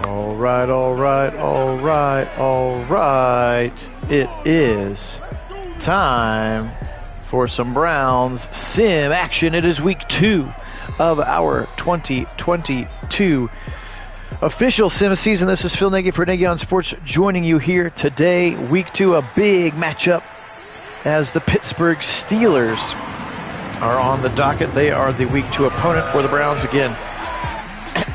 All right, all right, all right, all right. It is time for some Browns sim action. It is week 2 of our 2022 official sim season. This is Phil Nagy for Nagy on Sports joining you here today. Week 2, a big matchup as the Pittsburgh Steelers are on the docket. They are the week 2 opponent for the Browns. Again,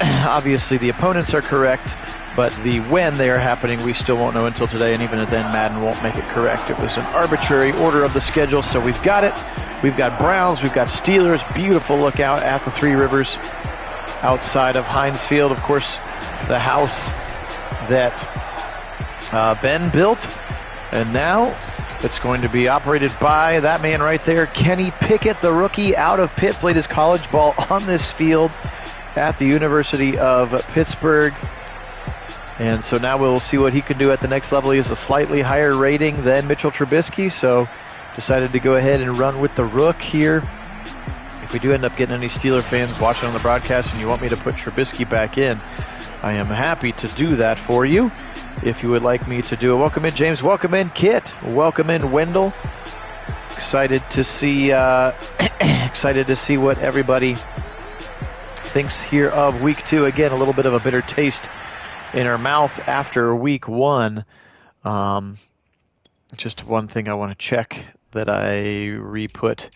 obviously the opponents are correct, but the when they are happening we still won't know until today, and even then Madden won't make it correct. It was an arbitrary order of the schedule, so we've got it. We've got Browns, we've got Steelers. Beautiful lookout at the Three Rivers outside of Heinz Field. Of course, the house that Ben built, and now it's going to be operated by that man right there, Kenny Pickett, the rookie out of Pitt, played his college ball on this field at the University of Pittsburgh. And so now we'll see what he can do at the next level. He has a slightly higher rating than Mitchell Trubisky, so decided to go ahead and run with the rook here. If we do end up getting any Steeler fans watching on the broadcast and you want me to put Trubisky back in, I am happy to do that for you. If you would like me to do it. Welcome in, James. Welcome in, Kit. Welcome in, Wendell. Excited to see what everybody thinks here of week 2. Again, a little bit of a bitter taste in our mouth after week 1. Just one thing I want to check, that I re-put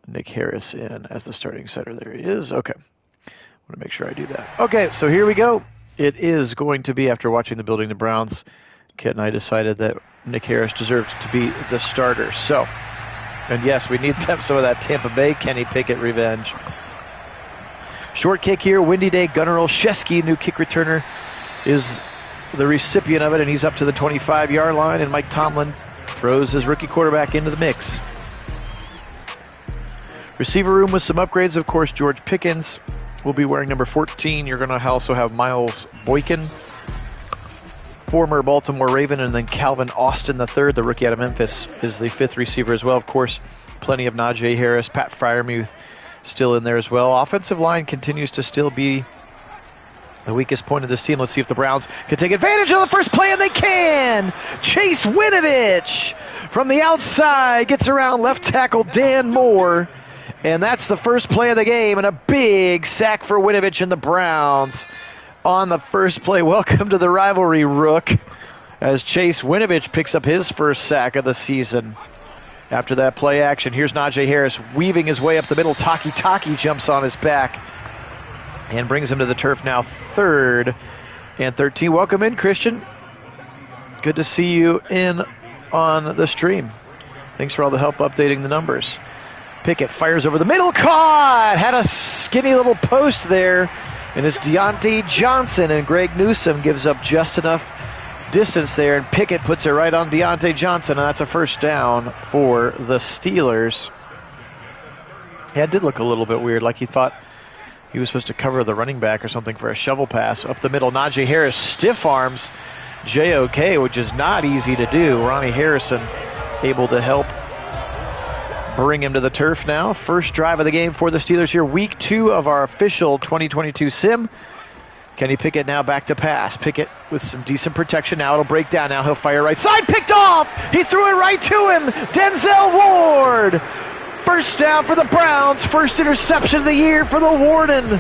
Nick Harris in as the starting center. There he is. Okay. I want to make sure I do that. Okay, so here we go. It is going to be, after watching the Building the Browns, Kit and I decided that Nick Harris deserved to be the starter. So, and yes, we need some of that Tampa Bay Kenny Pickett revenge. Short kick here, windy day. Gunnar Olszewski, new kick returner, is the recipient of it, and he's up to the 25-yard line, and Mike Tomlin throws his rookie quarterback into the mix. Receiver room with some upgrades. Of course, George Pickens will be wearing number 14. You're going to also have Miles Boykin, former Baltimore Raven, and then Calvin Austin III, the rookie out of Memphis, is the 5th receiver as well. Of course, plenty of Najee Harris, Pat Freiermuth still in there as well. Offensive line continues to still be the weakest point of this team. Let's see if the Browns can take advantage of the first play, and they can! Chase Winovich from the outside gets around left tackle Dan Moore, and that's the first play of the game, and a big sack for Winovich and the Browns on the first play. Welcome to the rivalry, Rook, as Chase Winovich picks up his first sack of the season. After that play action, here's Najee Harris weaving his way up the middle. Taki jumps on his back and brings him to the turf now. 3rd and 13. Welcome in, Christian. Good to see you in on the stream. Thanks for all the help updating the numbers. Pickett fires over the middle. Caught! Had a skinny little post there. And it's Deontay Johnson, and Greg Newsome gives up just enough distance there, and Pickett puts it right on Deontay Johnson, and that's a first down for the Steelers. Yeah, it did look a little bit weird, like he thought he was supposed to cover the running back or something for a shovel pass up the middle. Najee Harris stiff arms JOK, which is not easy to do. Ronnie Harrison able to help bring him to the turf now. First drive of the game for the Steelers here. Week 2 of our official 2022 sim. Kenny Pickett now back to pass. Pickett with some decent protection. Now it'll break down. Now he'll fire right side. Picked off! He threw it right to him! Denzel Ward! First down for the Browns. First interception of the year for the Warden.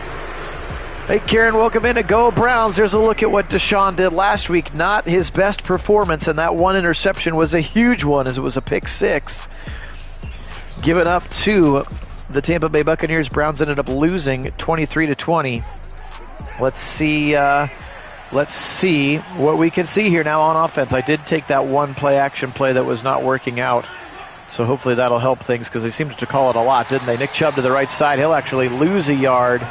Hey, Karen, welcome in to Go Browns. There's a look at what Deshaun did last week. Not his best performance, and that one interception was a huge one, as it was a pick 6. Given up to the Tampa Bay Buccaneers. Browns ended up losing 23-20. Let's see what we can see here now on offense. I did take that one play action play that was not working out, so hopefully that'll help things, because they seemed to call it a lot, didn't they? Nick Chubb to the right side. He'll actually lose a yard.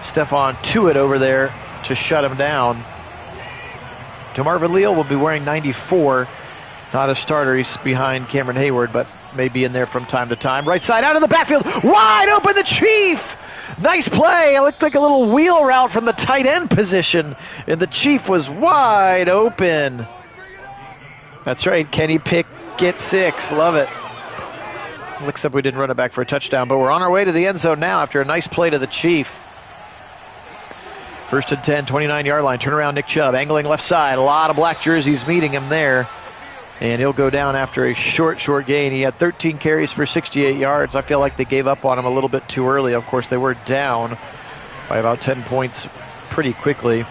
Stephon Tuitt over there to shut him down. DeMarvin Leal will be wearing 94. Not a starter. He's behind Cameron Hayward, but may be in there from time to time. Right side out of the backfield. Wide open, the Chief! Nice play. It looked like a little wheel route from the tight end position, and the Chief was wide open. That's right, Kenny Pickett 6. Love it. Looks like we didn't run it back for a touchdown, but we're on our way to the end zone now after a nice play to the Chief. First and 10, 29-yard line. Turn around, Nick Chubb, angling left side. A lot of black jerseys meeting him there. And he'll go down after a short gain. He had 13 carries for 68 yards. I feel like they gave up on him a little bit too early. Of course, they were down by about 10 points pretty quickly.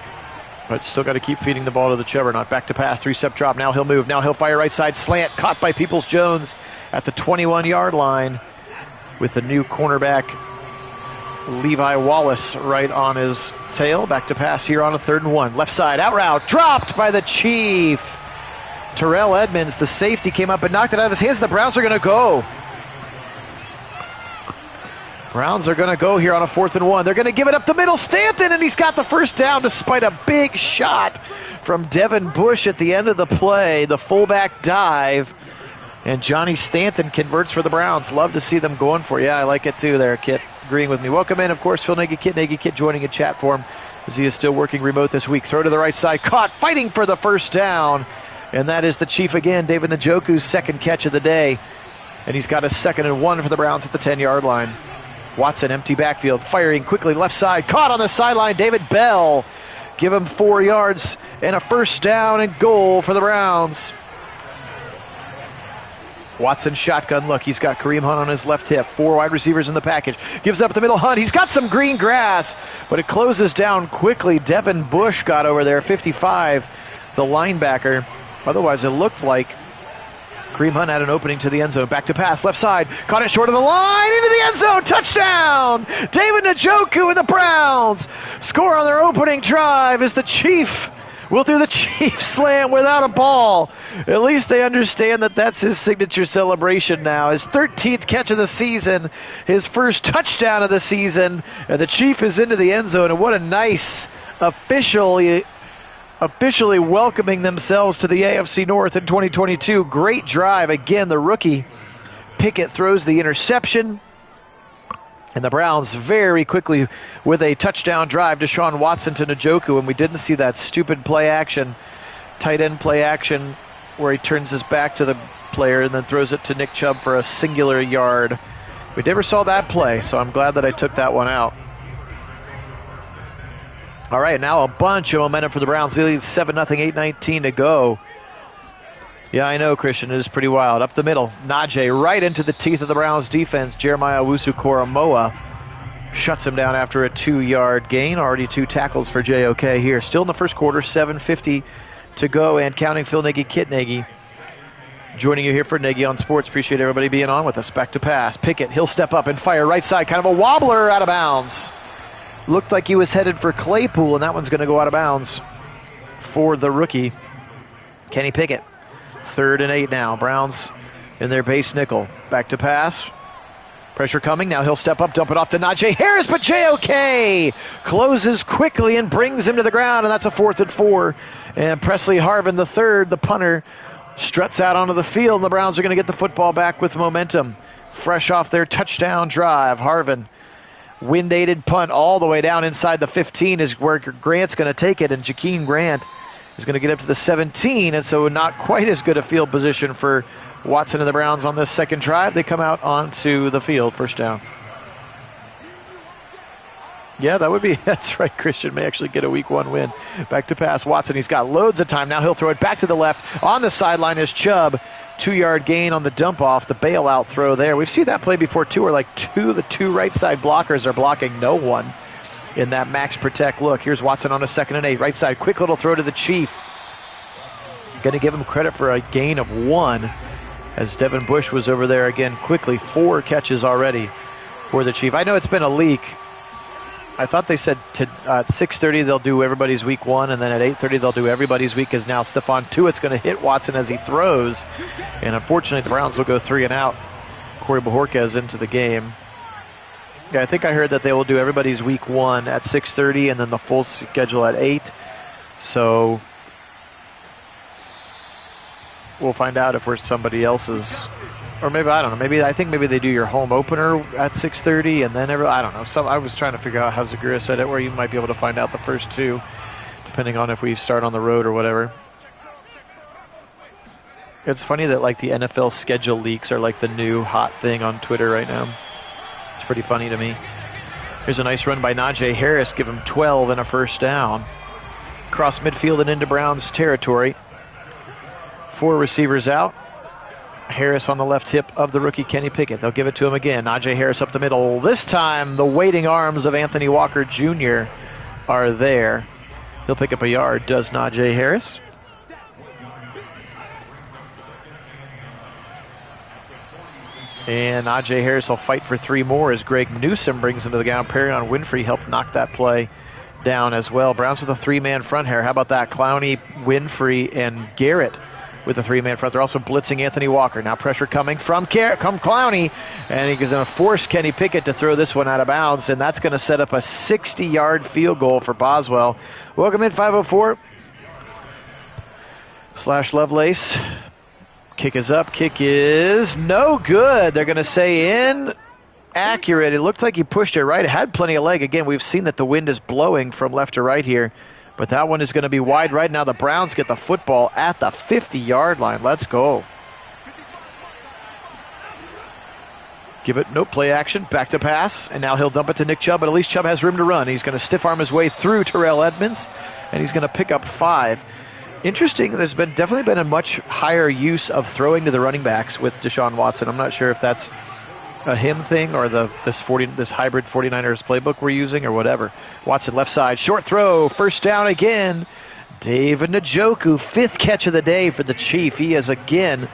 But still got to keep feeding the ball to the Chubbernaut. Back to pass, 3-step drop. Now he'll move. Now he'll fire right side slant. Caught by Peoples-Jones at the 21-yard line with the new cornerback Levi Wallace right on his tail. Back to pass here on a 3rd and 1. Left side, out route. Dropped by the Chief. Terrell Edmonds, the safety, came up and knocked it out of his hands. The Browns are going to go. Browns are going to go here on a 4th and 1. They're going to give it up the middle. Stanton, and he's got the first down despite a big shot from Devin Bush at the end of the play. The fullback dive, and Johnny Stanton converts for the Browns. Love to see them going for it. Yeah, I like it too there, Kit, agreeing with me. Welcome in, of course, Phil Nagy, Kit joining in chat form as he is still working remote this week. Throw to the right side, caught, fighting for the first down. And that is the Chief again, David Njoku's second catch of the day. And he's got a 2nd and 1 for the Browns at the 10-yard line. Watson, empty backfield, firing quickly left side. Caught on the sideline, David Bell. Give him 4 yards and a first down and goal for the Browns. Watson shotgun look. He's got Kareem Hunt on his left hip. 4 wide receivers in the package. Gives up the middle. Hunt. He's got some green grass, but it closes down quickly. Devin Bush got over there, 55, the linebacker. Otherwise, it looked like Kareem Hunt had an opening to the end zone. Back to pass, left side. Caught it short of the line, into the end zone. Touchdown! David Njoku and the Browns score on their opening drive as the Chief will do the Chief slam without a ball. At least they understand that that's his signature celebration now. His 13th catch of the season, his first touchdown of the season, and the Chief is into the end zone. And what a nice officially welcoming themselves to the AFC North in 2022. Great drive. Again, the rookie Pickett throws the interception. And the Browns very quickly with a touchdown drive. Deshaun Watson to Njoku, and we didn't see that stupid play action, tight end play action, where he turns his back to the player and then throws it to Nick Chubb for a singular yard. We never saw that play, so I'm glad that I took that one out. All right, now a bunch of momentum for the Browns. They lead 7-0, 8:19 to go. Yeah, I know, Christian. It is pretty wild. Up the middle, Najee right into the teeth of the Browns defense. Jeremiah Owusu-Koramoah shuts him down after a 2-yard gain. Already 2 tackles for JOK here. Still in the first quarter, 7:50 to go and counting. Phil Nagy, Kit Nagy joining you here for Nagy on Sports. Appreciate everybody being on with us. Back to pass. Pickett, he'll step up and fire right side. Kind of a wobbler out of bounds. Looked like he was headed for Claypool, and that one's going to go out of bounds for the rookie, Kenny Pickett. 3rd and 8 now. Browns in their base nickel. Back to pass. Pressure coming. Now he'll step up, dump it off to Najee Harris, but JOK closes quickly and brings him to the ground, and that's a 4th and 4. And Presley Harvin III, the punter, struts out onto the field, and the Browns are going to get the football back with momentum. Fresh off their touchdown drive. Harvin, wind-aided punt all the way down inside the 15 is where Grant's going to take it, and Jakeem Grant is going to get up to the 17, and so not quite as good a field position for Watson and the Browns on this second drive. They come out onto the field, first down. Yeah, that would be, that's right, Christian may actually get a week 1 win. Back to pass, Watson, he's got loads of time. Now he'll throw it back to the left. On the sideline is Chubb. 2-yard gain on the dump off, the bailout throw there. We've seen that play before too, where like the two right side blockers are blocking no one in that max protect look. Here's Watson on a 2nd and 8. Right side, quick little throw to the Chief. Going to give him credit for a gain of 1 as Devin Bush was over there again quickly. 4 catches already for the Chief. I know it's been a leak. I thought they said at 6:30 they'll do everybody's week 1, and then at 8:30 they'll do everybody's week, because now Stephon Tuitt's going to hit Watson as he throws. And unfortunately, the Browns will go 3 and out. Corey Bajorquez into the game. Yeah, I think I heard that they will do everybody's week 1 at 6:30 and then the full schedule at 8. So we'll find out if we're somebody else's, or maybe, I don't know, maybe they do your home opener at 6:30 and then I don't know. I was trying to figure out how Zagura said it, where you might be able to find out the first 2 depending on if we start on the road or whatever. It's funny that like the NFL schedule leaks are like the new hot thing on Twitter right now. It's pretty funny to me. Here's a nice run by Najee Harris. Give him 12 and a first down. Cross midfield and into Browns territory. 4 receivers out. Harris on the left hip of the rookie Kenny Pickett. They'll give it to him again. Najee Harris up the middle. This time, the waiting arms of Anthony Walker Jr. are there. He'll pick up a yard, does Najee Harris. And Najee Harris will fight for 3 more as Greg Newsome brings him to the ground. Perion Winfrey helped knock that play down as well. Browns with a 3-man front here. How about that? Clowney, Winfrey, and Garrett with a 3-man front. They're also blitzing Anthony Walker. Now pressure coming from Clowney, and he's going to force Kenny Pickett to throw this one out of bounds, and that's going to set up a 60-yard field goal for Boswell. Welcome in, 504. Lovelace. Kick is up. Kick is no good. They're going to say inaccurate. It looked like he pushed it right. It had plenty of leg. Again, we've seen that the wind is blowing from left to right here. But that one is going to be wide right now. The Browns get the football at the 50-yard line. Let's go. Give it, no play action, back to pass, and now he'll dump it to Nick Chubb, but at least Chubb has room to run. He's going to stiff arm his way through Terrell Edmonds, and he's going to pick up 5. Interesting, there's definitely been a much higher use of throwing to the running backs with Deshaun Watson. I'm not sure if that's a him thing or this hybrid 49ers playbook we're using or whatever. Watson left side, short throw, first down again. David Njoku, 5th catch of the day for the Chief. He has again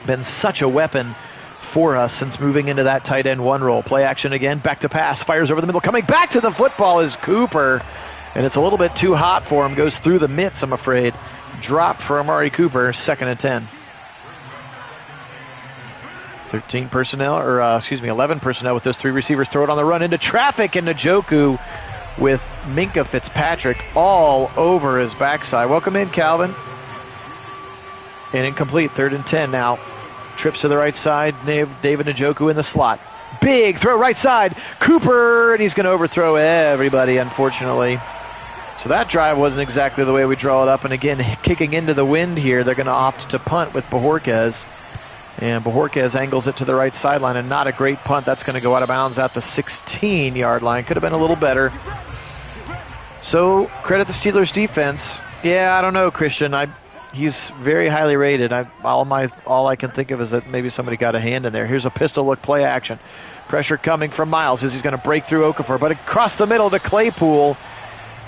been such a weapon for us since moving into that tight end 1 role. Play action again, back to pass, fires over the middle. Coming back to the football is Cooper, and it's a little bit too hot for him. Goes through the mitts, I'm afraid. Drop for Amari Cooper, 2nd and 10. 11 personnel with those 3 receivers. Throw it on the run into traffic, and Njoku with Minkah Fitzpatrick all over his backside. Welcome in, Calvin. And incomplete, 3rd and 10 now. Trips to the right side, David Njoku in the slot. Big throw right side, Cooper, and he's going to overthrow everybody, unfortunately. So that drive wasn't exactly the way we draw it up. And again, kicking into the wind here, they're going to opt to punt with Bojorquez. And Bojorquez angles it to the right sideline, and not a great punt. That's going to go out of bounds at the 16-yard line. Could have been a little better. So credit the Steelers defense. Yeah, I don't know, Christian. He's very highly rated. All I can think of is that maybe somebody got a hand in there. Here's a pistol look play action. Pressure coming from Miles as he's going to break through Okafor, but across the middle to Claypool.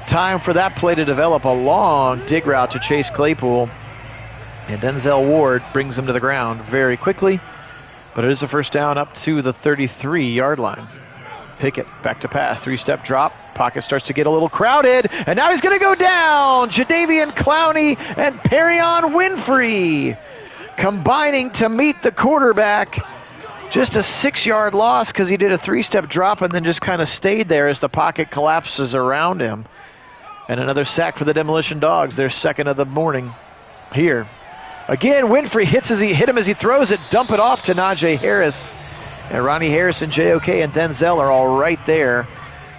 Time for that play to develop. A long dig route to Chase Claypool. And Denzel Ward brings him to the ground very quickly, but it is a first down up to the 33-yard line. Pickett back to pass, 3-step drop. Pocket starts to get a little crowded, and now he's going to go down. Jadeveon Clowney and Perion Winfrey combining to meet the quarterback. Just a 6-yard loss because he did a 3-step drop and then just kind of stayed there as the pocket collapses around him. And another sack for the Demolition Dogs, their 2nd of the morning here. Again, Winfrey hit him as he throws it. Dump it off to Najee Harris. And Ronnie Harris and JOK and Denzel are all right there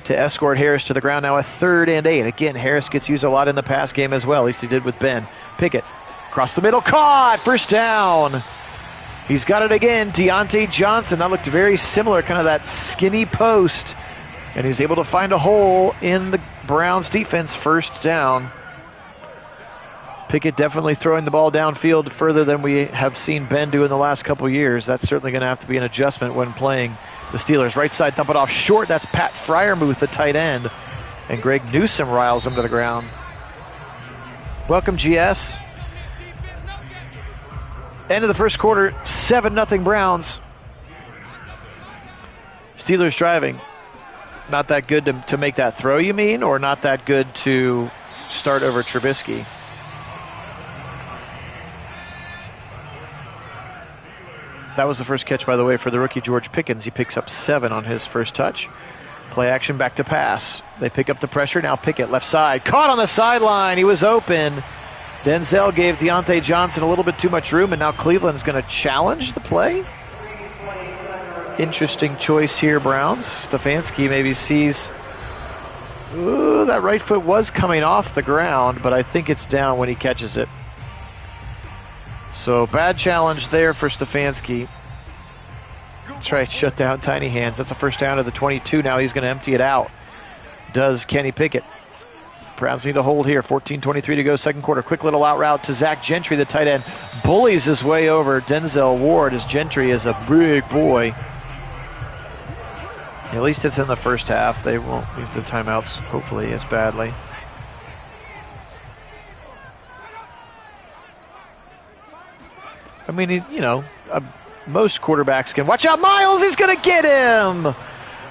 to escort Harris to the ground. Now a 3rd and 8. Again, Harris gets used a lot in the pass game as well. At least he did with Ben. Pickett across the middle. Caught. First down. He's got it again. Deontay Johnson. That looked very similar. Kind of that skinny post. And he's able to find a hole in the Browns defense. First down. Pickett definitely throwing the ball downfield further than we have seen Ben do in the last couple years. That's certainly going to have to be an adjustment when playing the Steelers. Right side, dump it off short. That's Pat Freiermuth, the tight end. And Greg Newsome riles him to the ground. Welcome, GS. End of the first quarter, 7-0 Browns. Steelers driving. Not that good to make that throw, you mean? Or not that good to start over Trubisky? That was the first catch, by the way, for the rookie George Pickens. He picks up 7 on his first touch. Play action, back to pass. They pick up the pressure. Now Pickett, left side. Caught on the sideline. He was open. Denzel gave Deontay Johnson a little bit too much room, and now Cleveland's going to challenge the play. Interesting choice here, Browns. Stefanski maybe sees... Ooh, that right foot was coming off the ground, but I think it's down when he catches it. So bad challenge there for Stefanski. That's right, shut down Tiny Hands. That's a first down to the 22. Now he's going to empty it out. Does Kenny Pickett. Browns need to hold here. 14:23 to go, second quarter. Quick little out route to Zach Gentry, the tight end. Bullies his way over Denzel Ward as Gentry is a big boy. At least it's in the first half. They won't leave the timeouts, hopefully, as badly. I mean, you know, most quarterbacks can. Watch out, Miles, he's going to get him!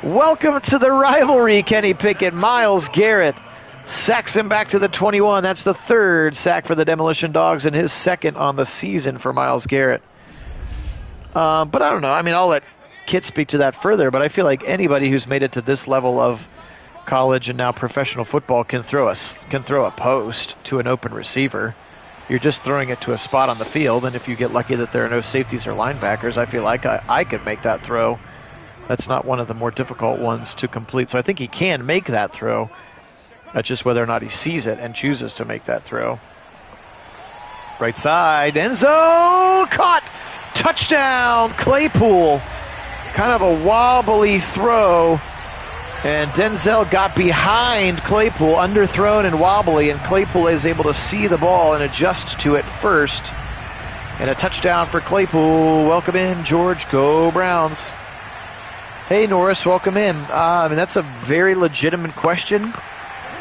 Welcome to the rivalry, Kenny Pickett. Myles Garrett sacks him back to the 21. That's the third sack for the Demolition Dogs and his second on the season for Myles Garrett. But I don't know. I mean, I'll let Kit speak to that further, but I feel like anybody who's made it to this level of college and now professional football can throw a post to an open receiver. You're just throwing it to a spot on the field, and if you get lucky that there are no safeties or linebackers, I feel like I could make that throw. That's not one of the more difficult ones to complete. So I think he can make that throw. That's just whether or not he sees it and chooses to make that throw. Right side, end zone, caught, touchdown, Claypool. Kind of a wobbly throw, and Denzel got behind Claypool, underthrown and wobbly, and Claypool is able to see the ball and adjust to it first. And a touchdown for Claypool. Welcome in, George. Go Browns. Hey, Norris, welcome in. I mean, that's a very legitimate question.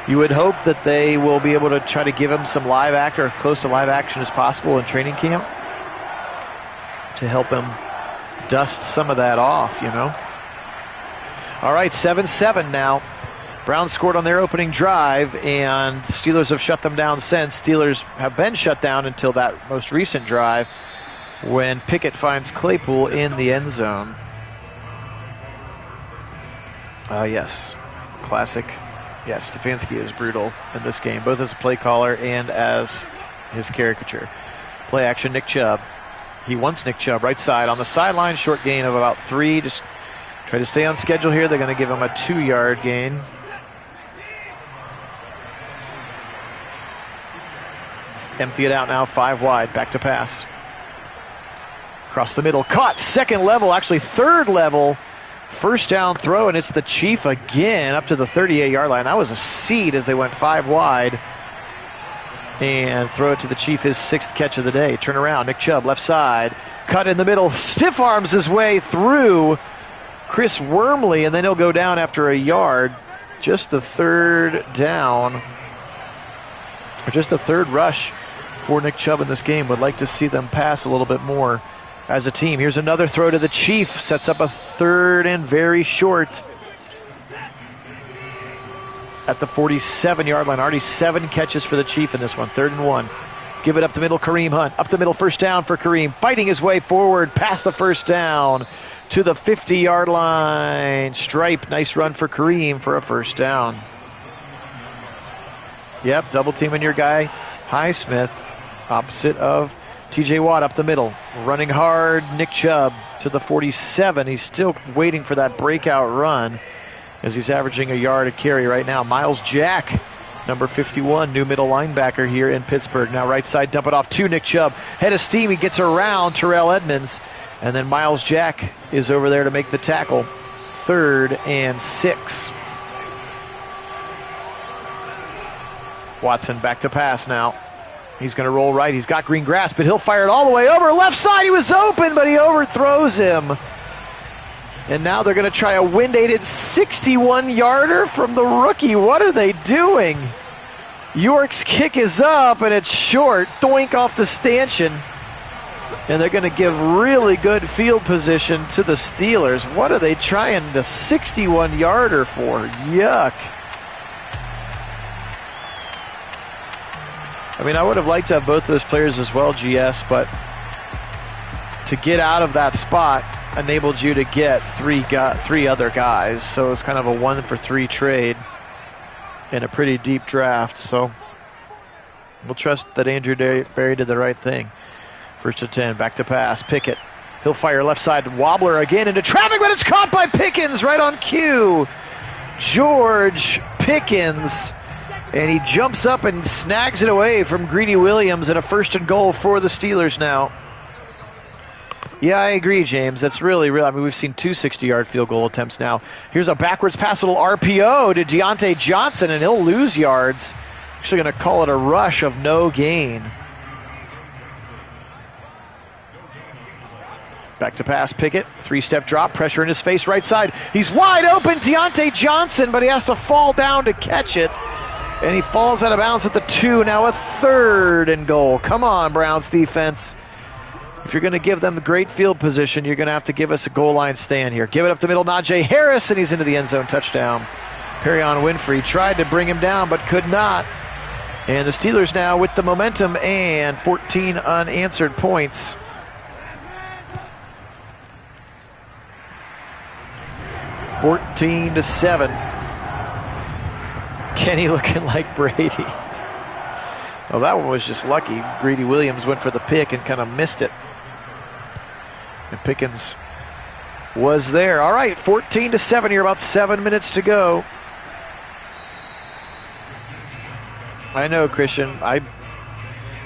You would hope that they will be able to try to give him some live act or close to live action as possible in training camp to help him dust some of that off, you know. All right, 7-7 now. Browns scored on their opening drive, and Steelers have shut them down since. Steelers have been shut down until that most recent drive when Pickett finds Claypool in the end zone. Yes, classic. Yes, Stefanski is brutal in this game, both as a play caller and as his caricature. Play action, Nick Chubb. He wants Nick Chubb right side on the sideline, short gain of about 3. Just try to stay on schedule here. They're going to give him a 2-yard gain. Empty it out now, 5 wide, back to pass. Across the middle, caught, second level, actually third level. First down throw, and it's the Chief again up to the 38-yard line. That was a seed as they went 5 wide. And throw it to the Chief, his 6th catch of the day. Turn around, Nick Chubb, left side. Cut in the middle, stiff arms his way through Chris Wormley, and then he'll go down after a yard. Just the third down, or just the third rush for Nick Chubb in this game. Would like to see them pass a little bit more as a team. Here's another throw to the Chief. Sets up a third and very short at the 47-yard line. Already 7 catches for the Chief in this one. 3rd and 1. Give it up the middle, Kareem Hunt. Up the middle, first down for Kareem. Fighting his way forward past the first down to the 50-yard line. Stripe, nice run for Kareem for a first down. Yep, double teaming your guy, Highsmith, opposite of TJ Watt up the middle. Running hard, Nick Chubb to the 47. He's still waiting for that breakout run as he's averaging a yard a carry right now. Miles Jack, number 51, new middle linebacker here in Pittsburgh. Now right side, dump it off to Nick Chubb. Head of steam, he gets around Terrell Edmonds. And then Miles Jack is over there to make the tackle. 3rd and 6. Watson back to pass now. He's going to roll right. He's got green grass, but he'll fire it all the way over. Left side, he was open, but he overthrows him. And now they're going to try a wind-aided 61-yarder from the rookie. What are they doing? York's kick is up, and it's short. Doink off the stanchion. And they're going to give really good field position to the Steelers. What are they trying the 61-yarder for? Yuck. I mean, I would have liked to have both those players as well, GS, but to get out of that spot enabled you to get three other guys. So it's kind of a 1-for-3 trade in a pretty deep draft. So we'll trust that Andrew Berry did the right thing. 1st and 10, back to pass. Pickett, he'll fire left side, wobbler again into traffic, but it's caught by Pickens right on cue. George Pickens, and he jumps up and snags it away from Greedy Williams, and a 1st and goal for the Steelers now. Yeah, I agree, James. That's really. I mean, we've seen 2 60-yard field goal attempts now. Here's a backwards pass, little RPO to Deontay Johnson, and he'll lose yards. Actually going to call it a rush of no gain. Back to pass, Pickett. 3-step drop, pressure in his face, right side. He's wide open, Deontay Johnson, but he has to fall down to catch it. And he falls out of bounds at the 2. Now a 3rd and goal. Come on, Browns defense. If you're going to give them the great field position, you're going to have to give us a goal line stand here. Give it up the middle, Najee Harris, and he's into the end zone, touchdown. Perrion Winfrey tried to bring him down, but could not. And the Steelers now with the momentum and 14 unanswered points. (14-7). Kenny looking like Brady. Well, that one was just lucky. Greedy Williams went for the pick and kind of missed it. And Pickens was there. All right, 14-7 here, about 7 minutes to go. I know, Christian.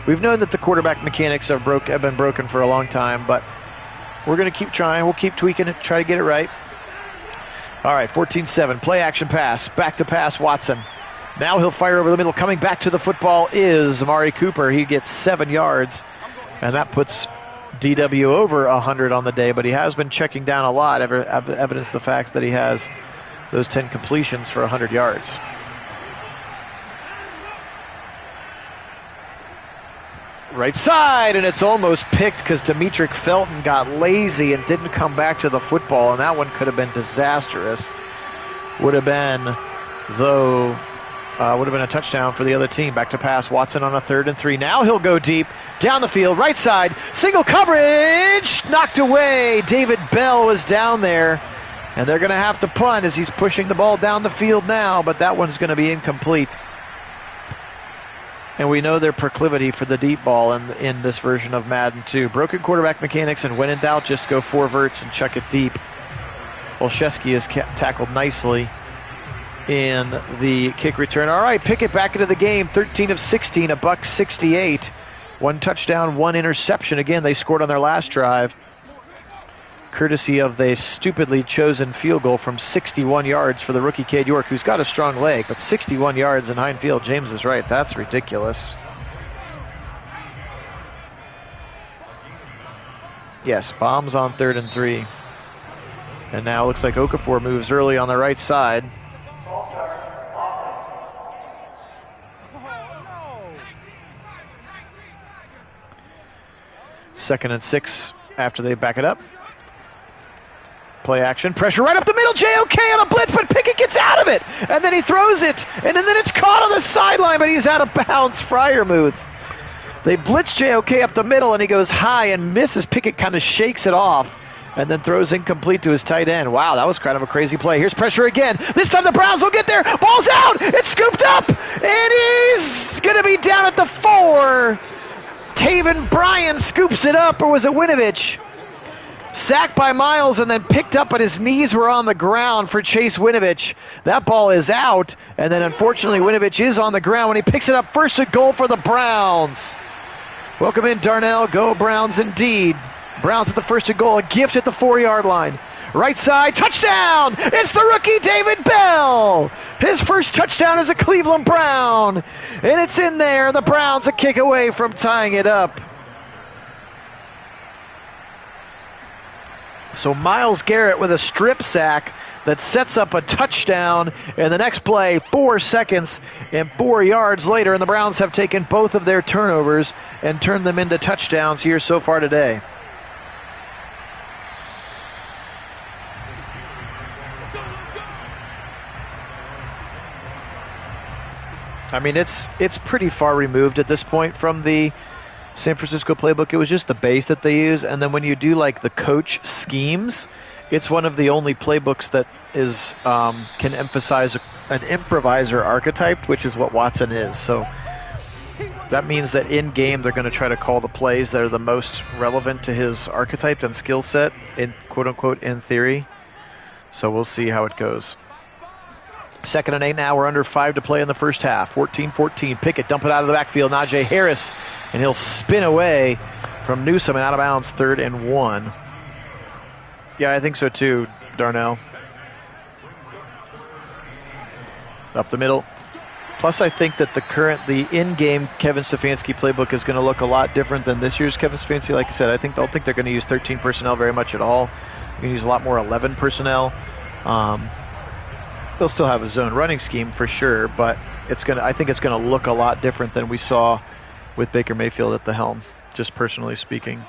We've known that the quarterback mechanics have been broken for a long time, but we're going to keep trying. We'll keep tweaking it, try to get it right. All right, 14-7. Play action pass. Back to pass, Watson. Now he'll fire over the middle. Coming back to the football is Amari Cooper. He gets 7 yards, and that puts DW over 100 on the day, but he has been checking down a lot, evidence the fact that he has those 10 completions for 100 yards. Right side, and it's almost picked because Demetric Felton got lazy and didn't come back to the football, and that one could have been disastrous. Would have been a touchdown for the other team. Back to pass, Watson on a 3rd and 3. Now he'll go deep, down the field, right side, single coverage, knocked away. David Bell was down there, and they're going to have to punt as he's pushing the ball down the field now, but that one's going to be incomplete. And we know their proclivity for the deep ball in this version of Madden 2. Broken quarterback mechanics, and when in doubt, just go 4 verts and chuck it deep. Olszewski is tackled nicely in the kick return. All right, Pickett back into the game, 13 of 16, $168. 1 touchdown, 1 interception. Again, they scored on their last drive, courtesy of the stupidly chosen field goal from 61 yards for the rookie Cade York, who's got a strong leg, but 61 yards in Heinz Field. James is right. That's ridiculous. Yes, bombs on 3rd and 3. And now it looks like Okafor moves early on the right side. Second and 6 after they back it up. Play action, pressure right up the middle, JOK on a blitz, but Pickett gets out of it, and then he throws it, and then it's caught on the sideline, but he's out of bounds. Freiermuth. They blitz JOK up the middle, and he goes high and misses. Pickett kind of shakes it off, and then throws incomplete to his tight end. Wow, that was kind of a crazy play. Here's pressure again. This time the Browns will get there. Ball's out. It's scooped up, and he's going to be down at the 4. Taven Bryan scoops it up, or was it Winovich? Sacked by Miles and then picked up, but his knees were on the ground for Chase Winovich. That ball is out, and then unfortunately Winovich is on the ground when he picks it up. First and goal for the Browns. Welcome in, Darnell. Go Browns indeed. Browns at the first and goal, a gift at the 4-yard line. Right side, touchdown! It's the rookie David Bell! His first touchdown as a Cleveland Brown. And it's in there. The Browns a kick away from tying it up. So Myles Garrett with a strip sack that sets up a touchdown. And the next play, 4 seconds and 4 yards later, and the Browns have taken both of their turnovers and turned them into touchdowns here so far today. I mean, it's pretty far removed at this point from the San Francisco playbook. It was just the base that they use, and then when you do like the coach schemes, it's one of the only playbooks that is can emphasize an improviser archetype, which is what Watson is. So that means that in game they're going to try to call the plays that are the most relevant to his archetype and skill set, in quote unquote in theory. So we'll see how it goes. 2nd and 8 now. We're under 5 to play in the first half. 14-14. Pickett dump it out of the backfield. Najee Harris, and he'll spin away from Newsom and out of bounds, 3rd and 1. Yeah, I think so too, Darnell. Up the middle. Plus, I think that the in-game Kevin Stefanski playbook is going to look a lot different than this year's Kevin Stefanski. Like I said, I don't think they're going to use 13 personnel very much at all. They're going to use a lot more 11 personnel. They'll still have a zone running scheme for sure, but I think it's going to look a lot different than we saw with Baker Mayfield at the helm, just personally speaking.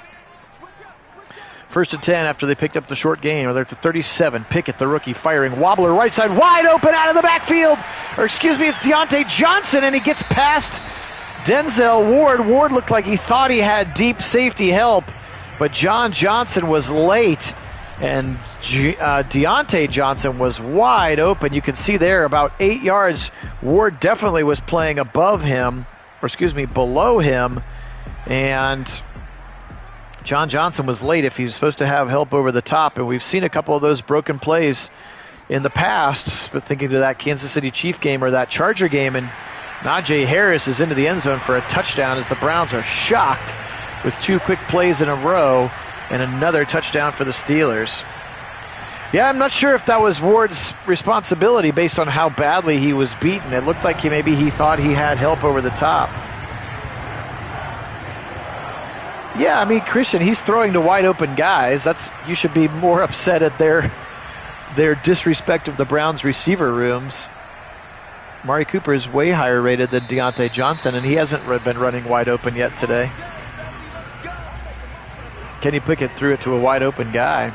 1st and 10 after they picked up the short gain. They're to 37. Pickett, the rookie, firing. Wobbler right side, wide open out of the backfield. It's Deontay Johnson, and he gets past Denzel Ward. Ward looked like he thought he had deep safety help, but John Johnson was late, and Deontay Johnson was wide open. You can see there about 8 yards. Ward definitely was playing below him, and John Johnson was late if he was supposed to have help over the top, and we've seen a couple of those broken plays in the past, but thinking to that Kansas City Chief game or that Charger game, and Najee Harris is into the end zone for a touchdown as the Browns are shocked with 2 quick plays in a row and another touchdown for the Steelers. Yeah, I'm not sure if that was Ward's responsibility based on how badly he was beaten. It looked like maybe he thought he had help over the top. Yeah, I mean, Christian, he's throwing to wide open guys. You should be more upset at their disrespect of the Browns receiver rooms. Amari Cooper is way higher rated than Deontay Johnson, and he hasn't been running wide open yet today. Kenny Pickett threw it to a wide open guy.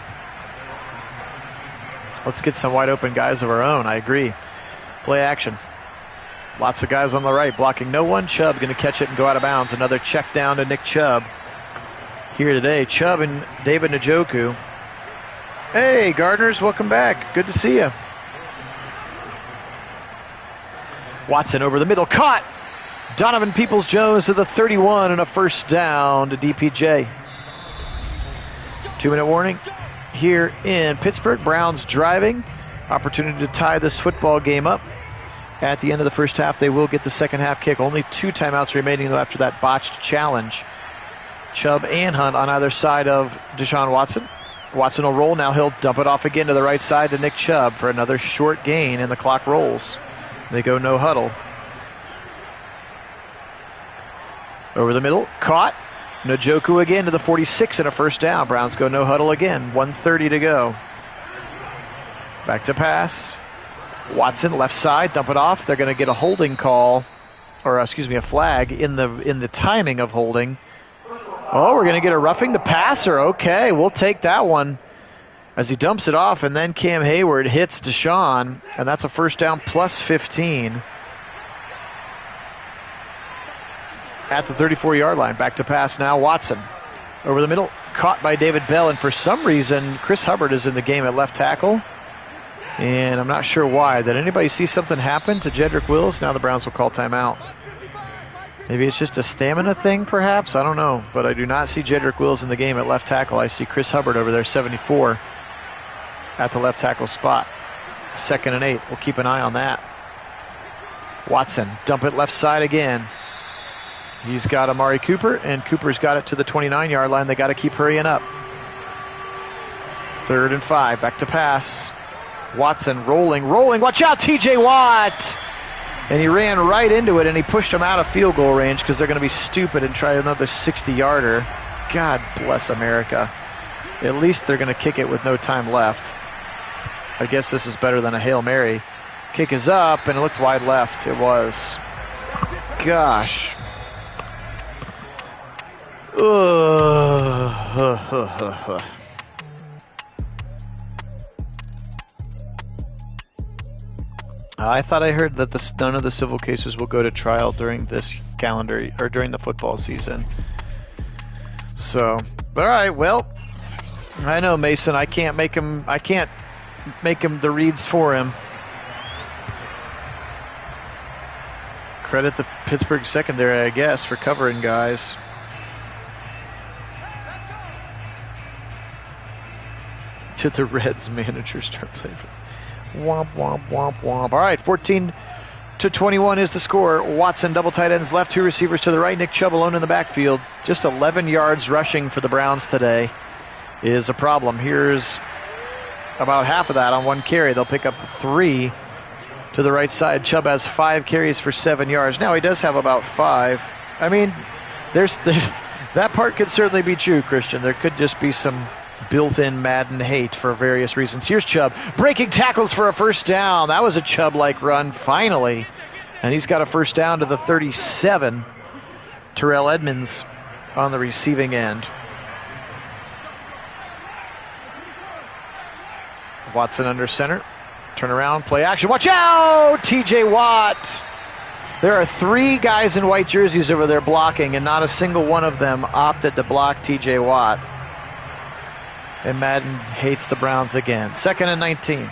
Let's get some wide open guys of our own. I agree. Play action. Lots of guys on the right blocking no one. Chubb going to catch it and go out of bounds. Another check down to Nick Chubb here today. Chubb and David Njoku. Hey, Gardeners, welcome back. Good to see you. Watson over the middle, caught. Donovan Peoples-Jones to the 31 and a first down to DPJ. 2-minute warning here in Pittsburgh. Browns driving. Opportunity to tie this football game up. At the end of the first half, they will get the second half kick. Only 2 timeouts remaining, though, after that botched challenge. Chubb and Hunt on either side of Deshaun Watson. Watson will roll. Now he'll dump it off again to the right side to Nick Chubb for another short gain, and the clock rolls. They go no huddle. Over the middle, caught. Njoku again to the 46 and a first down. Browns go no huddle again. 1:30 to go. Back to pass. Watson left side, dump it off. They're going to get a holding call, or a flag in the timing of holding. Oh, we're going to get a roughing the passer. Okay, we'll take that one as he dumps it off, and then Cam Hayward hits Deshaun, and that's a first down plus 15 at the 34-yard line. Back to pass now. Watson over the middle, caught by David Bell, and for some reason Chris Hubbard is in the game at left tackle, and I'm not sure why. Did anybody see something happen to Jedrick Wills? Now the Browns will call timeout. Maybe it's just a stamina thing, perhaps. I don't know. But I do not see Jedrick Wills in the game at left tackle. I see Chris Hubbard over there, 74, at the left tackle spot. 2nd and 8. We'll keep an eye on that. Watson, dump it left side again. He's got Amari Cooper, and Cooper's got it to the 29-yard line. They got to keep hurrying up. 3rd and 5. Back to pass. Watson rolling. Watch out, TJ Watt! And he ran right into it, and he pushed him out of field goal range because they're going to be stupid and try another 60-yarder. God bless America. At least they're going to kick it with no time left. I guess this is better than a Hail Mary. Kick is up, and it looked wide left. It was. Gosh. I thought I heard that none of the civil cases will go to trial during this calendar or during the football season. So, all right. Well, I know Mason. I can't make him the reads for him. Credit the Pittsburgh secondary, I guess, for covering guys. To the Reds manager start playing. Womp, womp, womp, womp. All right, 14 21 is the score. Watson, double tight ends left, 2 receivers to the right. Nick Chubb alone in the backfield. Just 11 yards rushing for the Browns today is a problem. Here's about half of that on 1 carry. They'll pick up 3 to the right side. Chubb has 5 carries for 7 yards. Now he does have about 5. I mean, that part could certainly be true, Christian. There could just be some built-in Madden hate for various reasons. Here's Chubb breaking tackles for a first down. That was a Chubb-like run, finally. And he's got a first down to the 37. Terrell Edmonds on the receiving end. Watson under center. Turn around, play action. Watch out! TJ Watt. There are 3 guys in white jerseys over there blocking, and not a single one of them opted to block TJ Watt. And Madden hates the Browns again. 2nd and 19.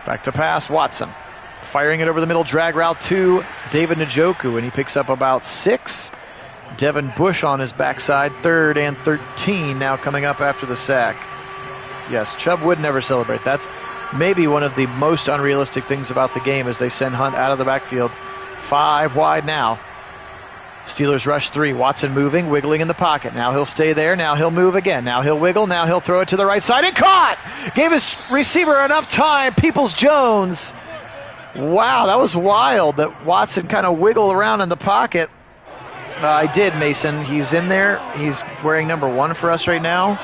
Back to pass, Watson. Firing it over the middle, drag route to David Njoku, and he picks up about 6. Devin Bush on his backside. 3rd and 13 now coming up after the sack. Yes, Chubb would never celebrate. That's maybe one of the most unrealistic things about the game as they send Hunt out of the backfield. 5 wide now. Steelers rush 3. Watson moving, wiggling in the pocket. Now he'll stay there. Now he'll move again. Now he'll wiggle. Now he'll throw it to the right side and caught! Gave his receiver enough time. Peoples-Jones. Wow, that was wild that Watson kind of wiggled around in the pocket. I did, Mason. He's in there. He's wearing number 1 for us right now.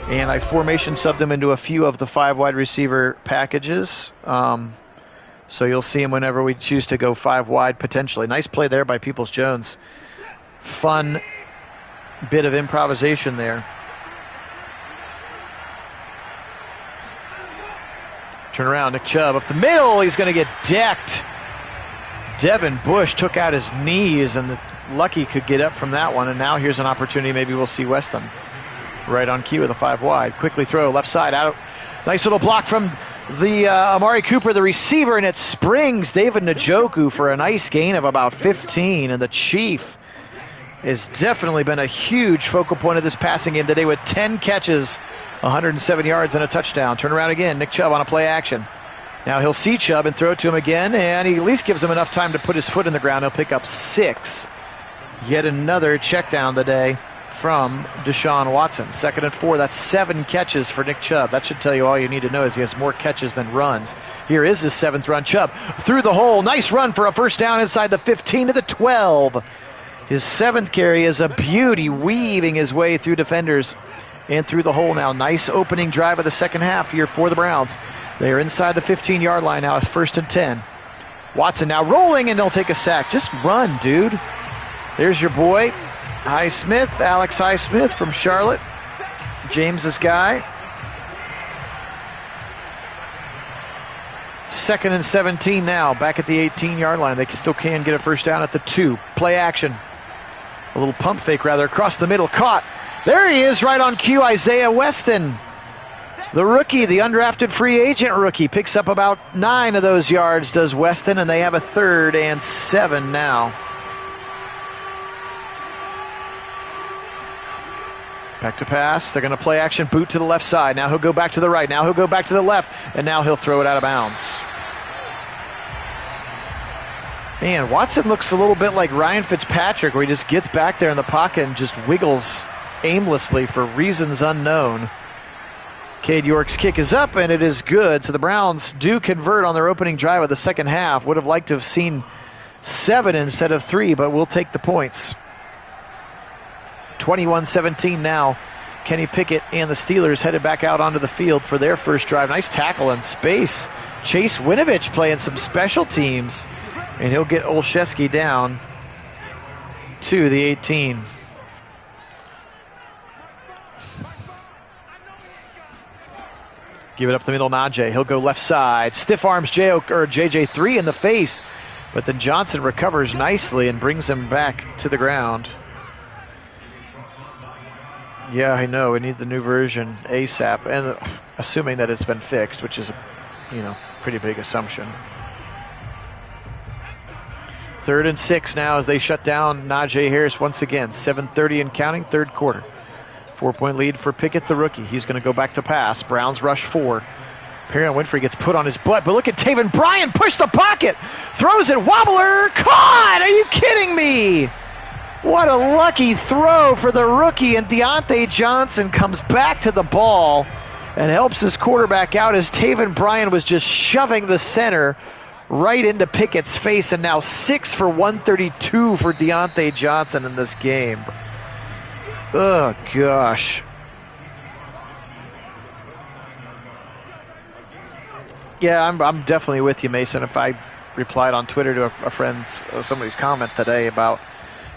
And I formation subbed him into a few of the 5 wide receiver packages. So you'll see him whenever we choose to go 5 wide, potentially. Nice play there by Peoples-Jones. Fun bit of improvisation there. Turn around, Nick Chubb up the middle. He's going to get decked. Devin Bush took out his knees, and Lucky could get up from that one. And now here's an opportunity. Maybe we'll see Weston right on cue with a 5 wide. Quickly throw, left side out. Nice little block from the Amari Cooper, the receiver, and it springs David Njoku for a nice gain of about 15. And the Chief has definitely been a huge focal point of this passing game today with 10 catches, 107 yards, and a touchdown. Turn around again, Nick Chubb on a play action. Now he'll see Chubb and throw it to him again, and he at least gives him enough time to put his foot in the ground. He'll pick up 6. Yet another check down today from Deshaun Watson. 2nd and 4. That's 7 catches for Nick Chubb. That should tell you all you need to know is he has more catches than runs. Here is his 7th run. Chubb through the hole. Nice run for a first down inside the 15 to the 12. His 7th carry is a beauty, weaving his way through defenders and through the hole now. Nice opening drive of the second half here for the Browns. They are inside the 15-yard line now. It's 1st and 10. Watson now rolling, and they'll take a sack. Just run, dude. There's your boy, Highsmith, Alex Highsmith from Charlotte. James's guy. 2nd and 17 now, back at the 18-yard line. They still can get a first down at the 2. Play action. A little pump fake, rather, across the middle. Caught. There he is, right on cue, Isaiah Weston. The rookie, the undrafted free agent rookie, picks up about 9 of those yards, does Weston, and they have a 3rd and 7 now. Back to pass. They're going to play action, boot to the left side. Now he'll go back to the right. Now he'll go back to the left, and now he'll throw it out of bounds. Man, Watson looks a little bit like Ryan Fitzpatrick, where he just gets back there in the pocket and just wiggles aimlessly for reasons unknown. Cade York's kick is up, and it is good. So the Browns do convert on their opening drive of the second half. Would have liked to have seen 7 instead of 3, but we'll take the points. 21-17 now. Kenny Pickett and the Steelers headed back out onto the field for their first drive. Nice tackle in space. Chase Winovich playing some special teams, and he'll get Olszewski down to the 18. Give it up the middle, Najee. He'll go left side. Stiff arms JJ3 in the face, but then Johnson recovers nicely and brings him back to the ground. Yeah, I know. We need the new version ASAP, and assuming that it's been fixed, which is a pretty big assumption. 3rd and 6 now as they shut down Najee Harris once again. 7:30 and counting, 3rd quarter. 4-point lead for Pickett, the rookie. He's going to go back to pass. Browns rush 4. Perrion Winfrey gets put on his butt, but look at Taven Bryan push the pocket, throws it, wobbler, caught! Are you kidding me? What a lucky throw for the rookie, and Deontay Johnson comes back to the ball and helps his quarterback out as Taven Bryan was just shoving the center right into Pickett's face, and now 6 for 132 for Deontay Johnson in this game. Oh, gosh. Yeah, I'm definitely with you, Mason. If I replied on Twitter to a friend's, somebody's comment today about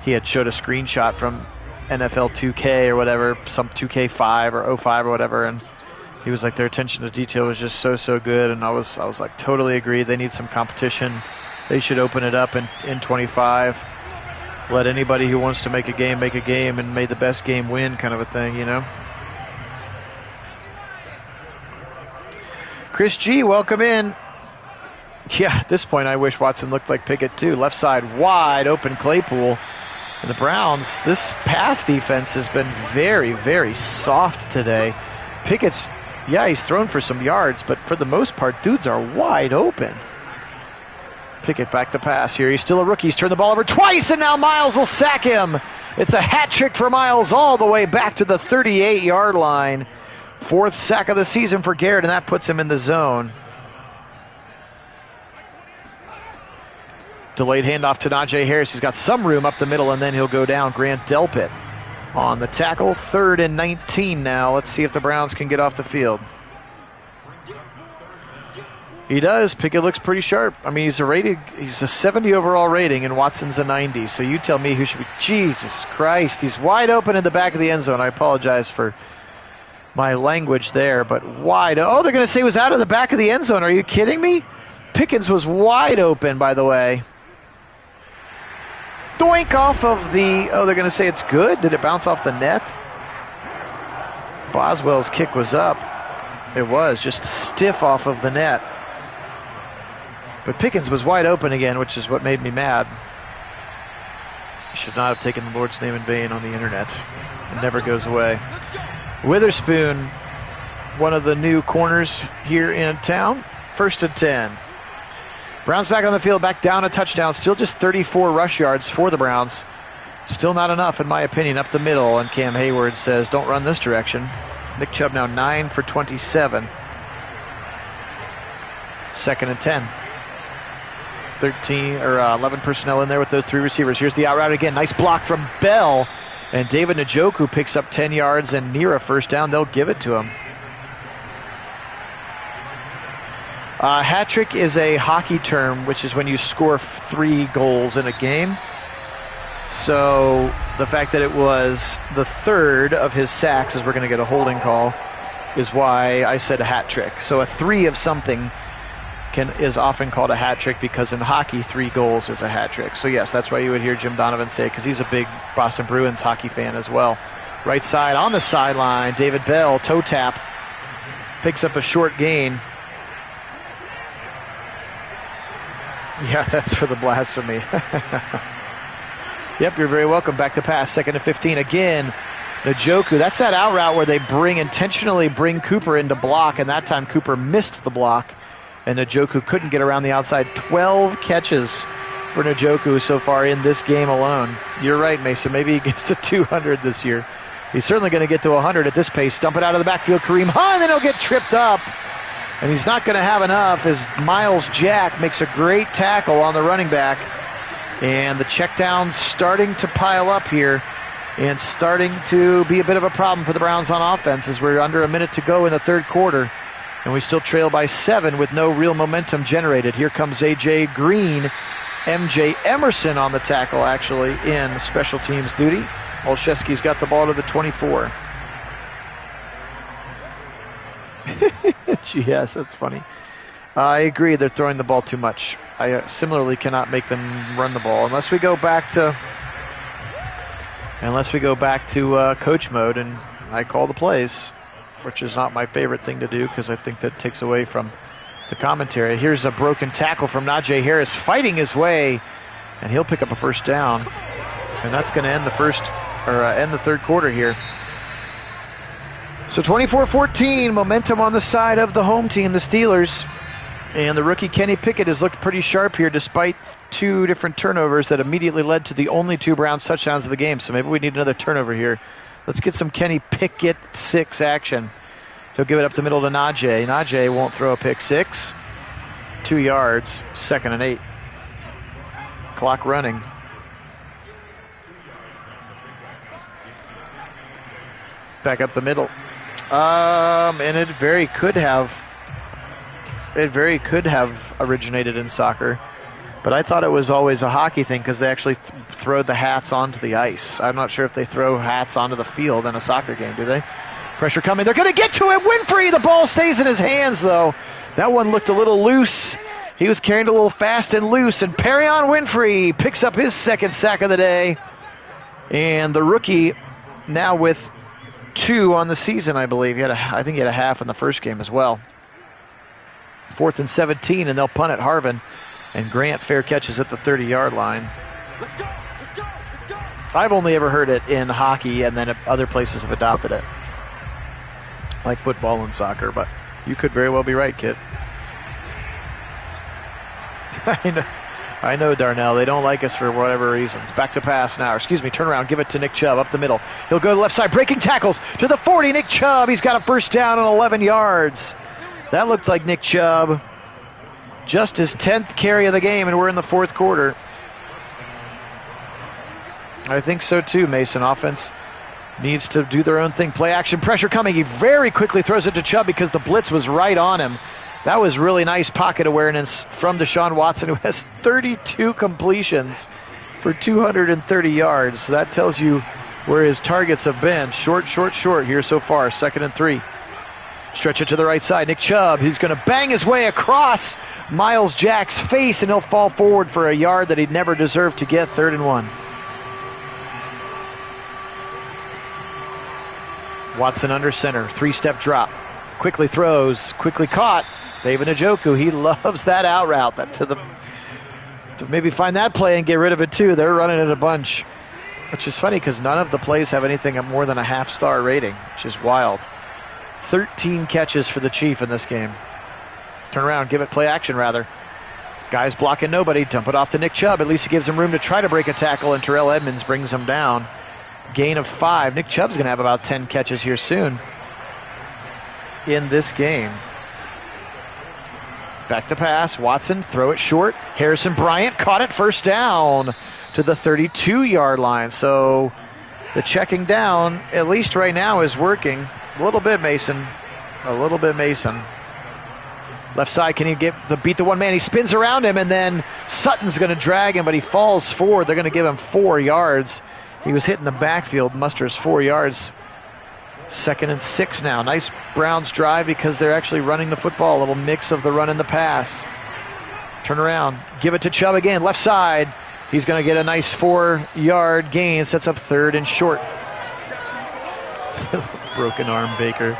he had showed a screenshot from NFL 2K or whatever, some 2K5 or 05 or whatever, and he was like, their attention to detail was just so good, and I was like, totally agree. They need some competition. They should open it up in 25. Let anybody who wants to make a game, and may the best game win, kind of a thing, you know? Chris G, welcome in. Yeah, at this point, I wish Watson looked like Pickett, too. Left side, wide open Claypool. And the Browns, this pass defense has been very, very soft today. Pickett's, yeah, he's thrown for some yards, but for the most part, dudes are wide open. Pickett back to pass here. He's still a rookie. He's turned the ball over twice, and now Miles will sack him. It's a hat trick for Miles all the way back to the 38-yard line. 4th sack of the season for Garrett, and that puts him in the zone. Delayed handoff to Najee Harris. He's got some room up the middle, and then he'll go down. Grant Delpit on the tackle. 3rd and 19 now. Let's see if the Browns can get off the field. He does. Pickett looks pretty sharp. I mean, he's a 70 overall rating, and Watson's a 90. So you tell me who should be. Jesus Christ. He's wide open in the back of the end zone. I apologize for my language there, but wide. Oh, they're going to say he was out of the back of the end zone. Are you kidding me? Pickens was wide open, by the way. Doink off of the, oh, they're going to say it's good? Did it bounce off the net? Boswell's kick was up. It was just stiff off of the net. But Pickens was wide open again, which is what made me mad. Should not have taken the Lord's name in vain on the internet. It never goes away. Witherspoon, one of the new corners here in town. 1st and 10. Browns back on the field, back down a touchdown. Still just 34 rush yards for the Browns. Still not enough, in my opinion, up the middle. And Cam Hayward says, don't run this direction. Nick Chubb now 9 for 27. 2nd and 10. 11 personnel in there with those 3 receivers. Here's the out route again. Nice block from Bell. And David Njoku picks up 10 yards and near a 1st down. They'll give it to him. Hat trick is a hockey term, which is when you score 3 goals in a game. So the fact that it was the 3rd of his sacks, as we're going to get a holding call, is why I said a hat trick. So a 3 of something is often called a hat trick, because in hockey 3 goals is a hat trick. So yes, that's why you would hear Jim Donovan say it, because he's a big Boston Bruins hockey fan as well. Right side on the sideline, David Bell, toe tap, picks up a short gain. Yeah, that's for the blasphemy. Yep, you're very welcome. Back to pass, 2nd and 15 again. Njoku, that's that out route where they intentionally bring Cooper into block, and that time Cooper missed the block, and Njoku couldn't get around the outside. 12 catches for Njoku so far in this game alone. You're right, Mason. Maybe he gets to 200 this year. He's certainly going to get to 100 at this pace. Dump it out of the backfield. Kareem Hunt, then he'll get tripped up. And he's not going to have enough as Miles Jack makes a great tackle on the running back. And the checkdown's starting to pile up here and starting to be a bit of a problem for the Browns on offense as we're under a minute to go in the 3rd quarter. And we still trail by 7 with no real momentum generated. Here comes A.J. Green. M.J. Emerson on the tackle, actually, in special teams duty. Olszewski's got the ball to the 24. Yes, that's funny. I agree, they're throwing the ball too much. I similarly cannot make them run the ball unless we go back to coach mode and I call the plays, which is not my favorite thing to do because I think that takes away from the commentary. Here's a broken tackle from Najee Harris fighting his way, and he'll pick up a 1st down, and that's going to end the 3rd quarter here. So 24-14, momentum on the side of the home team, the Steelers. And the rookie Kenny Pickett has looked pretty sharp here despite 2 different turnovers that immediately led to the only 2 Browns touchdowns of the game. So maybe we need another turnover here. Let's get some Kenny Pickett 6 action. He'll give it up the middle to Nagy. Nagy won't throw a pick 6. 2 yards, 2nd and 8. Clock running. Back up the middle. And it very could have originated in soccer. But I thought it was always a hockey thing because they actually throw the hats onto the ice. I'm not sure if they throw hats onto the field in a soccer game, do they? Pressure coming. They're going to get to it. Winfrey, the ball stays in his hands, though. That one looked a little loose. He was carrying it a little fast and loose. And Perrion Winfrey picks up his 2nd sack of the day. And the rookie now with 2 on the season, I believe. I think he had a half in the first game as well. 4th and 17, and they'll punt at Harvin. And Grant fair catches at the 30-yard line. Let's go. I've only ever heard it in hockey, and then other places have adopted it, like football and soccer. But you could very well be right, Kit. I know, Darnell. They don't like us for whatever reasons. Back to pass now. Turn around. Give it to Nick Chubb up the middle. He'll go to the left side. Breaking tackles to the 40. Nick Chubb. He's got a first down on 11 yards. That looked like Nick Chubb. Just his 10th carry of the game, and we're in the 4th quarter. I think so too, Mason. Offense needs to do their own thing. Play action, pressure coming. He very quickly throws it to Chubb because the blitz was right on him. That was really nice pocket awareness from Deshaun Watson, who has 32 completions for 230 yards. So that tells you where his targets have been. Short here so far. 2nd and 3. Stretch it to the right side. Nick Chubb, he's going to bang his way across Miles Jack's face, and he'll fall forward for a yard that he'd never deserved to get. 3rd and 1. Watson under center. 3-step drop. Quickly throws. Quickly caught. David Njoku, he loves that out route. To maybe find that play and get rid of it too. They're running it a bunch, which is funny because none of the plays have anything more than a half-star rating, which is wild. 13 catches for the Chief in this game. Turn around, give it play action rather. Guys blocking nobody, dump it off to Nick Chubb. At least he gives him room to try to break a tackle, and Terrell Edmonds brings him down. Gain of 5. Nick Chubb's going to have about 10 catches here soon in this game. Back to pass. Watson, throw it short. Harrison Bryant caught it, first down to the 32-yard line. So the checking down, at least right now, is working. A little bit, Mason. Left side, can he beat the one man? He spins around him, and then Sutton's going to drag him, but he falls forward. They're going to give him 4 yards. He was hit in the backfield, musters 4 yards. 2nd and 6 now. Nice Browns drive because they're actually running the football. A little mix of the run and the pass. Turn around. Give it to Chubb again. Left side. He's going to get a nice 4-yard gain. Sets up 3rd and short. Broken arm Baker.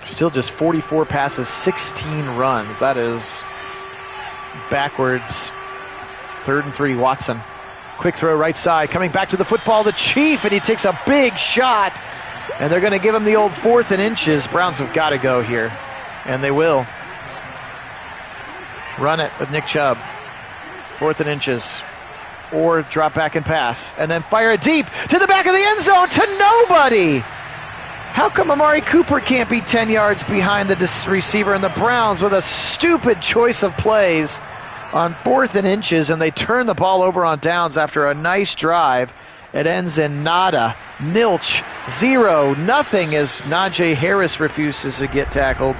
Still just 44 passes, 16 runs. That is backwards. 3rd and 3, Watson. Quick throw right side. Coming back to the football, the Chief, and he takes a big shot. And they're going to give him the old 4th and inches. Browns have got to go here. And they will. Run it with Nick Chubb. 4th and inches. Or drop back and pass. And then fire it deep to the back of the end zone to nobody. How come Amari Cooper can't be 10 yards behind the receiver, and the Browns with a stupid choice of plays on 4th and inches, and they turn the ball over on downs after a nice drive. It ends in nada, nilch, 0, nothing as Najee Harris refuses to get tackled.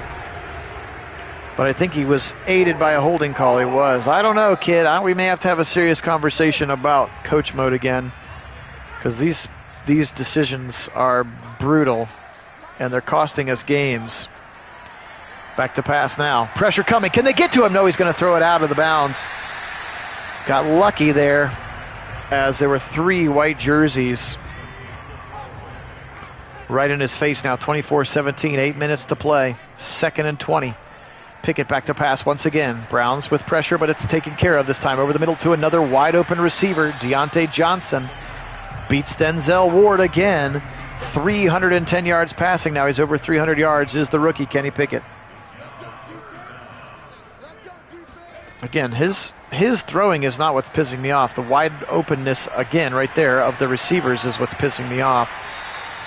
But I think he was aided by a holding call. He was. I don't know, kid. We may have to have a serious conversation about coach mode again, because these decisions are brutal, and they're costing us games. Back to pass now. Pressure coming. Can they get to him? No, he's going to throw it out of the bounds. Got lucky there, as there were 3 white jerseys right in his face now. 24-17, 8 minutes to play. 2nd and 20. Pickett back to pass once again. Browns with pressure, but it's taken care of this time. Over the middle to another wide open receiver. Deontay Johnson beats Denzel Ward again. 310 yards passing now. He's over 300 yards, is the rookie Kenny Pickett. Again, his throwing is not what's pissing me off. The wide openness, again, right there, of the receivers is what's pissing me off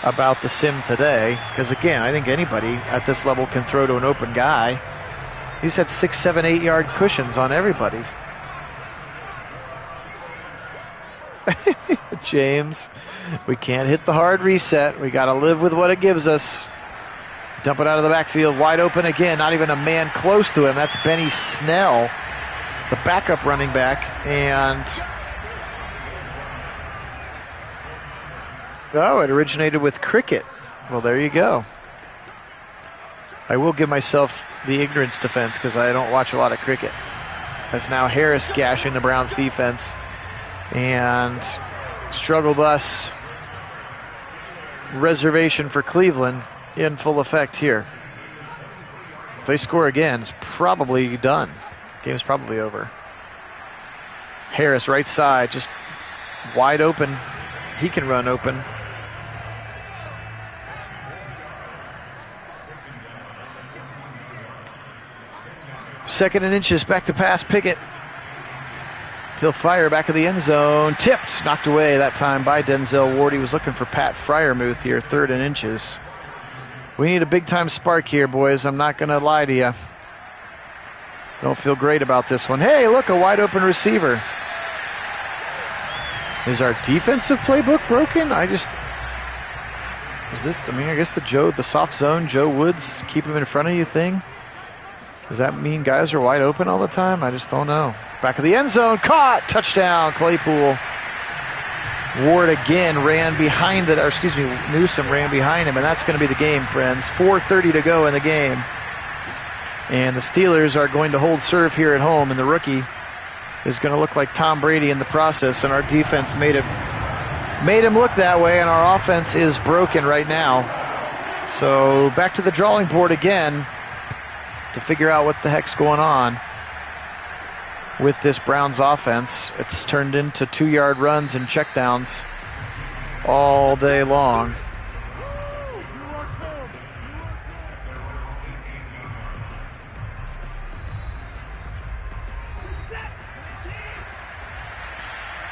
about the sim today. Because, again, I think anybody at this level can throw to an open guy. He's had 6, 7, 8 yard cushions on everybody. James, we can't hit the hard reset. We got to live with what it gives us. Dump it out of the backfield, wide open again. Not even a man close to him. That's Benny Snell, the backup running back. And oh, it originated with cricket. Well, there you go. I will give myself the ignorance defense because I don't watch a lot of cricket. That's now Harris gashing the Browns defense. And struggle bus reservation for Cleveland in full effect here. If they score again, it's probably done. Game's probably over. Harris right side, just wide open. He can run open. Second and inches, back to pass, Pickett. He'll fire back of the end zone. Tipped, knocked away that time by Denzel Ward. He was looking for Pat Freiermuth here, 3rd and inches. We need a big-time spark here, boys. I'm not going to lie to you. Don't feel great about this one. Hey, look, a wide-open receiver. Is our defensive playbook broken? I guess the soft zone, Joe Woods, keep him in front of you thing. Does that mean guys are wide open all the time? I just don't know. Back of the end zone, caught, touchdown, Claypool. Ward again ran behind it, or excuse me, Newsome ran behind him, and that's going to be the game, friends. 4:30 to go in the game. And the Steelers are going to hold serve here at home, and the rookie is going to look like Tom Brady in the process, and our defense made him look that way, and our offense is broken right now. So back to the drawing board again to figure out what the heck's going on with this Browns offense. It's turned into 2-yard runs and checkdowns all day long.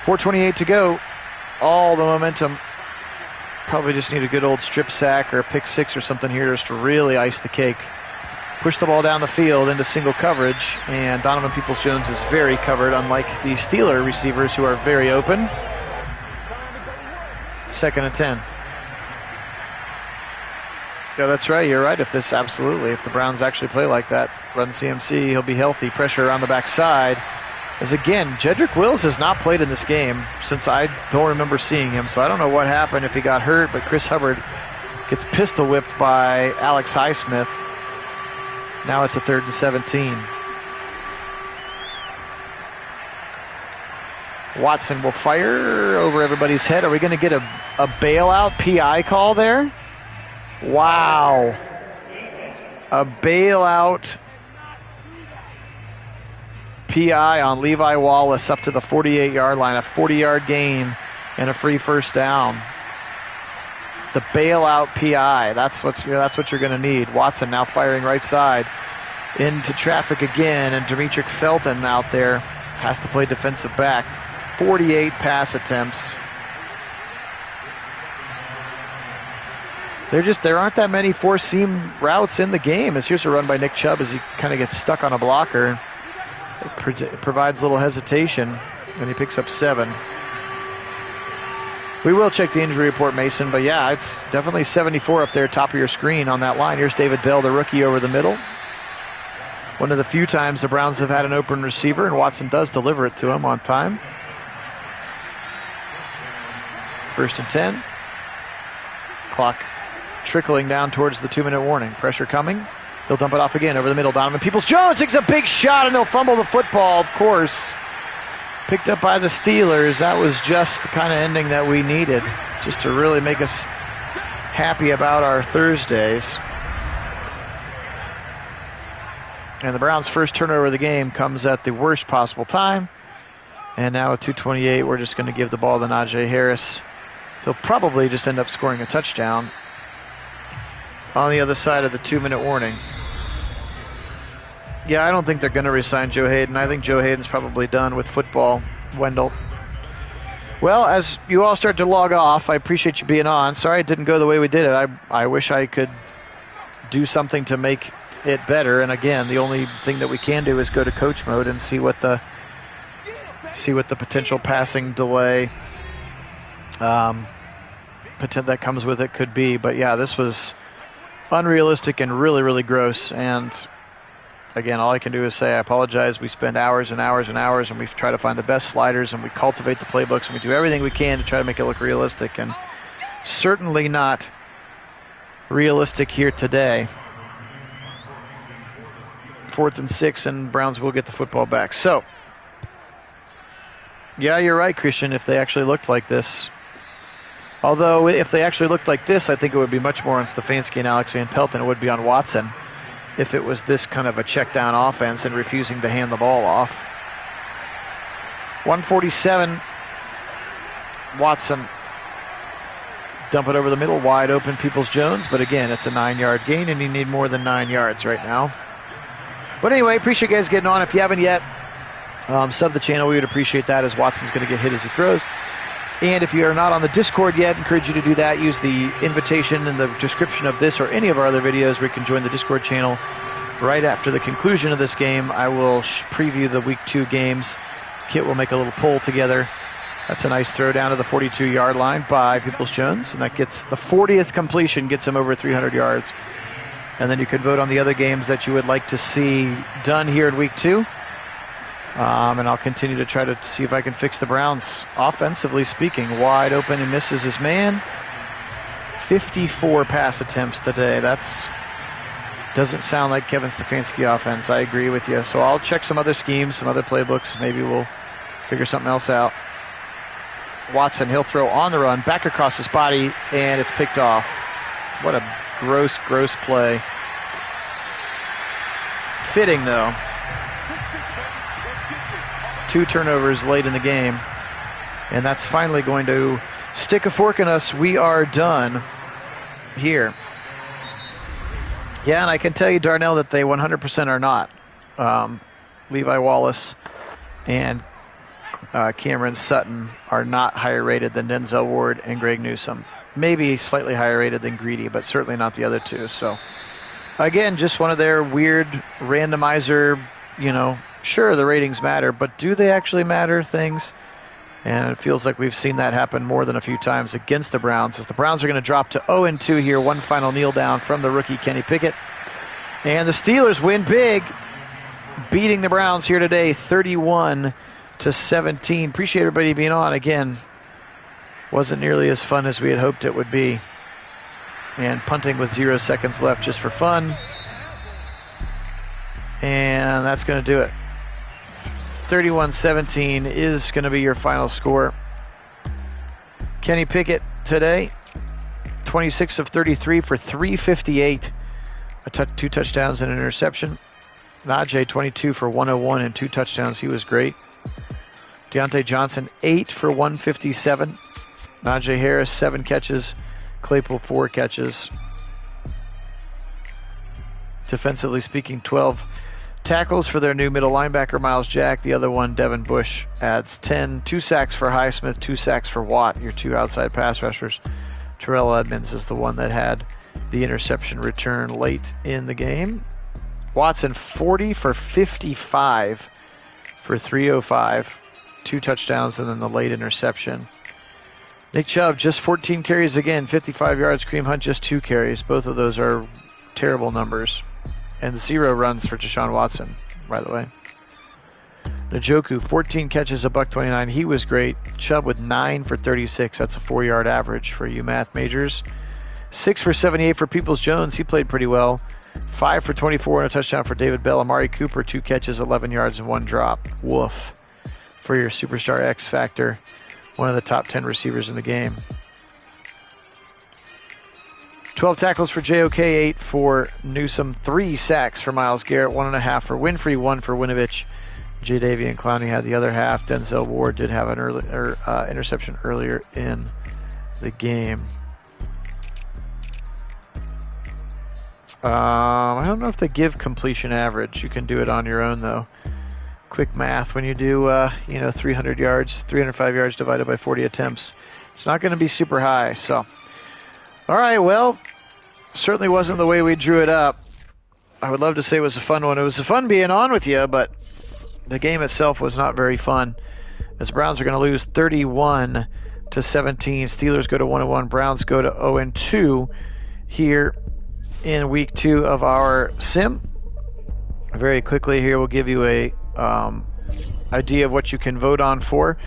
.428 to go. All the momentum. Probably just need a good old strip sack or a pick six or something here just to really ice the cake. Push the ball down the field into single coverage, and Donovan Peoples-Jones is very covered, unlike the Steeler receivers who are very open. 2nd and 10. Yeah, that's right. You're right. If the Browns actually play like that, run CMC, he'll be healthy. Pressure around the backside. As again, Jedrick Wills has not played in this game since I don't remember seeing him, so I don't know what happened if he got hurt, but Chris Hubbard gets pistol whipped by Alex Highsmith. Now it's a 3rd and 17. Watson will fire over everybody's head. Are we going to get a bailout PI call there? Wow. A bailout PI on Levi Wallace up to the 48-yard line. A 40-yard gain and a free first down. The bailout PI. That's what you're going to need. Watson now firing right side into traffic again, and Demetric Felton out there has to play defensive back. 48 pass attempts. There aren't that many four-seam routes in the game. As here's a run by Nick Chubb as he kind of gets stuck on a blocker. It provides a little hesitation, and he picks up 7. We will check the injury report, Mason, but yeah, it's definitely 74 up there, top of your screen on that line. Here's David Bell, the rookie, over the middle. One of the few times the Browns have had an open receiver, and Watson does deliver it to him on time. 1st and 10. Clock trickling down towards the 2-minute warning. Pressure coming. He'll dump it off again over the middle. Donovan Peoples-Jones takes a big shot, and they'll fumble the football, of course. Picked up by the Steelers. That was just the kind of ending that we needed, just to really make us happy about our Thursdays. And the Browns' first turnover of the game comes at the worst possible time. And now at 2:28, we're just going to give the ball to Najee Harris They'll probably just end up scoring a touchdown on the other side of the 2-minute warning. Yeah, I don't think they're going to re-sign Joe Hayden. I think Joe Hayden's probably done with football, Wendell. Well, as you all start to log off, I appreciate you being on. Sorry it didn't go the way we did it. I wish I could do something to make it better. And again, the only thing that we can do is go to coach mode and see what the potential passing delay that comes with it could be. But yeah, this was unrealistic and really, really gross. And again, all I can do is say I apologize. We spend hours and hours and hours, and we try to find the best sliders, and we cultivate the playbooks, and we do everything we can to try to make it look realistic. And certainly not realistic here today. 4th and 6, and Browns will get the football back. So, yeah, you're right, Christian, if they actually looked like this. Although, if they actually looked like this, I think it would be much more on Stefanski and Alex Van Pelt than it would be on Watson if it was this kind of a check-down offense and refusing to hand the ball off. 147, Watson. Dump it over the middle, wide open Peoples-Jones, but again, it's a 9-yard gain, and you need more than 9 yards right now. But anyway, appreciate you guys getting on. If you haven't yet, sub the channel. We would appreciate that, as Watson's going to get hit as he throws. And if you are not on the Discord yet, encourage you to do that. Use the invitation in the description of this or any of our other videos where you can join the Discord channel. Right after the conclusion of this game, I will preview the Week 2 games. Kit will make a little poll together. That's a nice throw down to the 42-yard line by Peoples-Jones, and that gets the 40th completion, gets him over 300 yards. And then you can vote on the other games that you would like to see done here in Week 2. And I'll continue to try to see if I can fix the Browns, offensively speaking. Wide open and misses his man. 54 pass attempts today. That's doesn't sound like Kevin Stefanski offense. I agree with you. So I'll check some other schemes, some other playbooks. Maybe we'll figure something else out. Watson, he'll throw on the run, back across his body, and it's picked off. What a gross, gross play. Fitting, though. 2 turnovers late in the game, and that's finally going to stick a fork in us. We are done here. Yeah, and I can tell you, Darnell, that they 100% are not. Levi Wallace and Cameron Sutton are not higher rated than Denzel Ward and Greg Newsome. Maybe slightly higher rated than Greedy, but certainly not the other two. So, again, just one of their weird randomizer, sure, the ratings matter, but do they actually matter things? And it feels like we've seen that happen more than a few times against the Browns, as the Browns are going to drop to 0-2 here. One final kneel down from the rookie Kenny Pickett. And the Steelers win big, beating the Browns here today, 31-17. Appreciate everybody being on. Again, wasn't nearly as fun as we had hoped it would be. And punting with 0 seconds left just for fun. And that's going to do it. 31-17 is going to be your final score. Kenny Pickett today, 26 of 33 for 358. 2 touchdowns and an interception. Najee, 22 for 101 and 2 touchdowns. He was great. Deontay Johnson, 8 for 157. Najee Harris, 7 catches. Claypool, 4 catches. Defensively speaking, 12 tackles for their new middle linebacker, Miles Jack. The other one, Devin Bush, adds 10. 2 sacks for Highsmith, 2 sacks for Watt, your 2 outside pass rushers. Terrell Edmonds is the one that had the interception return late in the game. Watson, 40 for 55 for 305. 2 touchdowns and then the late interception. Nick Chubb, just 14 carries again, 55 yards. Kareem Hunt, just 2 carries. Both of those are terrible numbers. And 0 runs for Deshaun Watson, by the way. Njoku, 14 catches, $129. He was great. Chubb with 9 for 36. That's a 4-yard average for you math majors. 6 for 78 for Peoples-Jones. He played pretty well. 5 for 24 and a touchdown for David Bell. Amari Cooper, 2 catches, 11 yards and 1 drop. Woof. For your superstar X Factor. One of the top 10 receivers in the game. 12 tackles for JOK, 8 for Newsome, 3 sacks for Myles Garrett, 1.5 for Winfrey, 1 for Winovich. Jadeveon Clowney had the other half. Denzel Ward did have an interception earlier in the game. I don't know if they give completion average. You can do it on your own, though. Quick math, when you do, 300 yards, 305 yards divided by 40 attempts, it's not going to be super high. So, all right, well, certainly wasn't the way we drew it up. I would love to say it was a fun one. It was a fun being on with you, but the game itself was not very fun. As the Browns are going to lose 31-17. Steelers go to 1-1. Browns go to 0-2 here in week 2 of our sim. Very quickly here, we'll give you a idea of what you can vote on for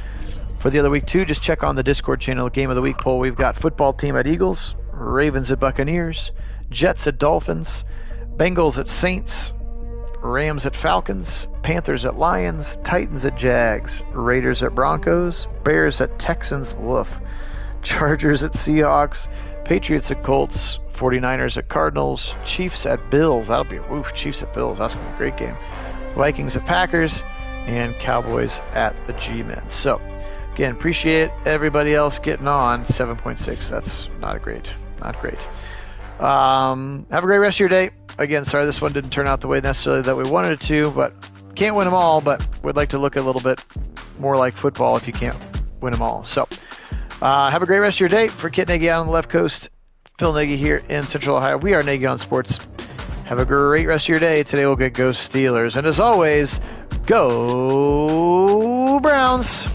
the other week 2. Just check on the Discord channel, Game of the Week poll. We've got football team at Eagles, Ravens at Buccaneers, Jets at Dolphins, Bengals at Saints, Rams at Falcons, Panthers at Lions, Titans at Jags, Raiders at Broncos, Bears at Texans, woof, Chargers at Seahawks, Patriots at Colts, 49ers at Cardinals, Chiefs at Bills. That'll be woof, Chiefs at Bills. That's going to be a great game. Vikings at Packers, and Cowboys at the G-Men. So, again, appreciate everybody else getting on. 7.6, that's not great. Not great. Have a great rest of your day. Again, sorry this one didn't turn out the way necessarily that we wanted it to, but can't win them all, but we'd like to look a little bit more like football if you can't win them all. So, have a great rest of your day. For Kit Nagy out on the left coast, Phil Nagy here in Central Ohio. We are Nagy on Sports. Have a great rest of your day. Today we'll get Go Steelers. And as always, go Browns!